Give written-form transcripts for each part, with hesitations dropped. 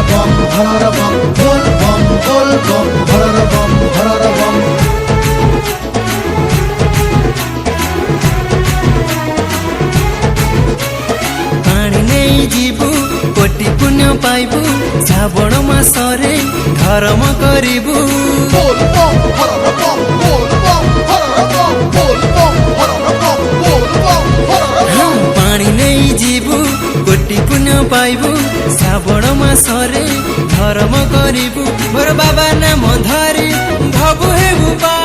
Bomb হরর বম বল বম হরর বম হরর বম। পানি নেই ଯିବୁ କୋଟି ପୁଣ୍ୟ ପାଇବୁ ଶ୍ରାବଣ ମାସରେ ଧର୍ମ କରିବୁ। বল বম হরর বম বল বম হরর বম বল বম হরর বম বল বম হরর বম। ପାଣି ନେଇ ଯିବୁ କୋଟି ପୁଣ୍ୟ ପାଇବୁ ଶ୍ରାବଣ ମାସରେ ଧର୍ମ କରିବୁ। ମୋର ବାବା ନାମ ଧରି ଭବୁ ହେବୁ ପା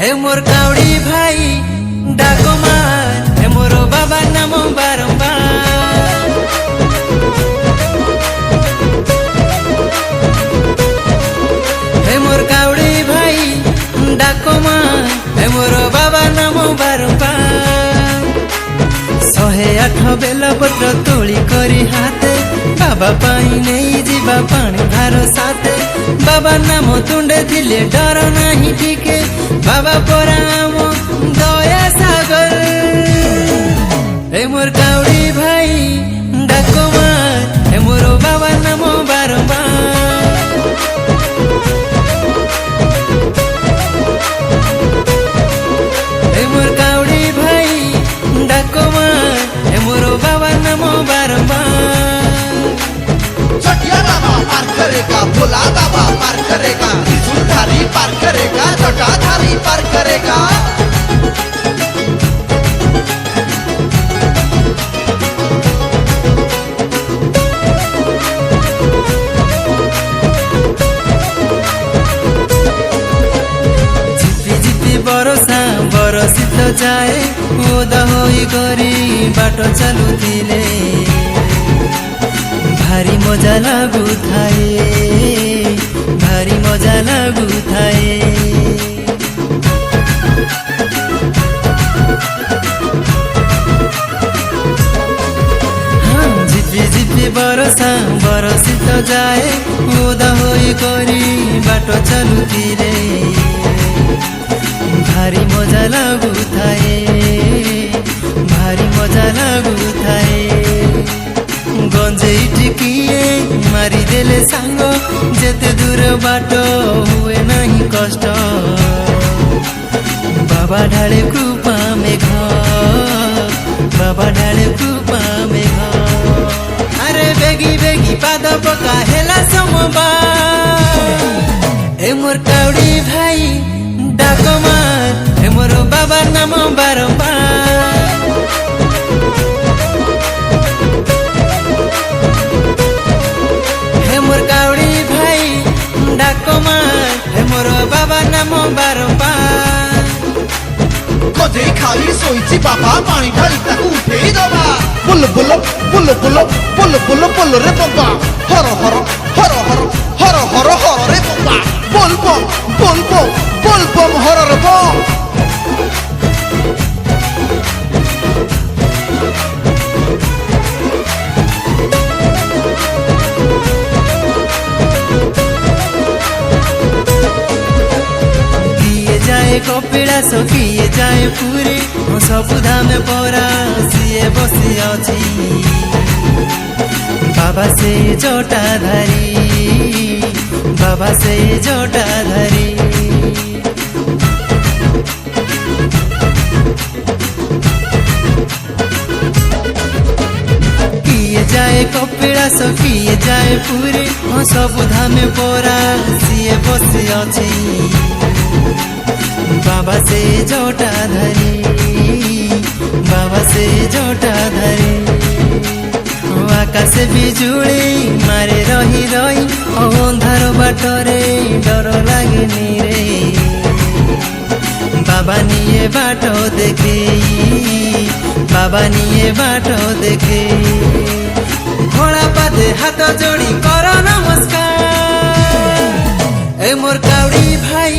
ହେ ମୋର କାଉଡ଼ି ଭାଇ ଡାକ ମାର ହେ ମୋର ବାବା ନାମ ବାରମ୍ବାର। ହେ ମୋର କାଉଡ଼ି ଭାଇ ଡାକ ମାର ହେ ମୋର ବାବା ନାମ ବାରମ୍ବାର। 108 ବେଲପତ୍ର ତୋଳି କରି ହାତେ ବାବା ପାଇଁ ନେଇ ଯିବା ପାଣି ଭାର ସାଥେ। ବାବା ନାମ ତୁଣ୍ଡେ ଥିଲେ ଡର ନାହିଁ ଟିକେ ବାବା ପରା ଆମ ଦୟା ସାଗର। ଏ ମୋର କାଉଡ଼ି ଭାଇ ଡାକ ମାର ଏ ମୋର ବାବା ନାମ ବାରମ୍ବାର। ଏ ମୋର କାଉଡ଼ି ଭାଇ ଡାକ ମାର ଏ ମୋର ବାବା ନାମ ବାରମ୍ବାର। चटिया बाबा पार करेगा भोला बाबा पार करेगा त्रिशूलधारी पार करेगा जटाधारी पार करेगा। ଝିପି ଝିପି ବରଷା ବରଷି ତ ଯାଏ ଓଦା ହୋଇ କରି ବାଟ ଚାଲୁଥିଲେ ଭାରି ମଜା ଲାଗୁଥାଏ ଭାରି ମଜା ଲାଗୁଥାଏ। ଝିପି ଝିପି ବରଷା ବରଷି ତ ଯାଏ ଓଦା ହୋଇ କରି ବାଟ ଚାଲୁଥିଲେ ଭାରି ମଜା ଲାଗୁଥାଏ ଭାରି ମଜା ଲାଗୁଥାଏ। ଗଞ୍ଜେଇ ଟିକିଏ ମାରିଦେଲେ ସାଙ୍ଗ ଯେତେ ଦୂର ବାଟ ହୁଏ ନାହିଁ କଷ୍ଟ। ବାବା ଢାଳେ କୃପା ମେଘ ବାବା ଢାଳେ କୃପା ମେଘ। ଆରେ ବେଗି ବେଗି ପାଦ ପକା ହେଲା ସମବାର। ଏ ମୋର କାଉଡ଼ି ଭାଇ ଡାକ ମାର ଏ ମୋର ବାବା ନାମ ବାରମ୍ବାର। ହେ ମୋର କାଉଡ଼ି ଭାଇ ଡାକ ମାର ହେ ମୋର ବାବା ନାମ ବାରମ୍ବାର। ଗଜେଇ ଖାଇ ଶୋଇଛି ବାବା ପାଣି ଢାଳି ତାକୁ ଉଠେଇ ଦବା। ବୁଲ ବୁଲ ବୁଲ ବୁଲ ବୁଲ ବୁଲ ବୁଲ ରେ ବାବା ହର ହର ହର ହର ହର ହର ହର ରେ ବାବା ବୋଲ ବମ ବୋଲ ବମ ବୋଲ ବମ ହରର ବମ। କପିଳାସ କିଏ ଯାଏ ପୁରୀ ସବୁ ଧାମେ ପରା ସିଏ ବସି ଅଛି ବାବା ସେ ଜଟାଧାରୀ ବାବା ସେ ଜଟାଧାରୀ। କିଏ ଯାଏ କପିଳାସ କିଏ ଯାଏ ପୁରୀ ସବୁ ଧାମେ ପରା ସିଏ ବସି ଅଛି बाबा से जटाधारी बाबा से जटाधारी। आकाशे बिजुली मारे रही रही अंधार बाटरे डर लागेनी रे बाबा निये बाट देखे बाबा निये बाट देखे। घोड़ा पादे हाथ जोड़ी कर नमस्कार। ए मोर काउडी भाई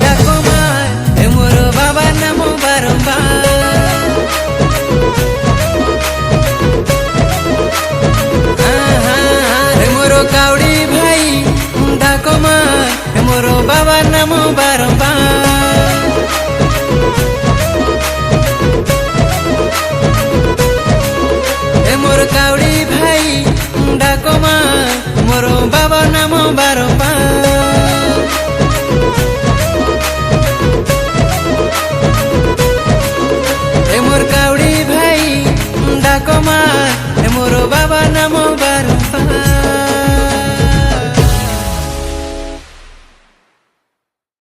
डाक मार ए मोर बाबा नाम बारंबार। ए मोर काउडी भाई डाक मार ए मोर बाबा नाम बारंबार। ए मोर काउडी भाई डाक বারপা মোর কাউড়ি ভাই ডাক মা মোর বাবা নাম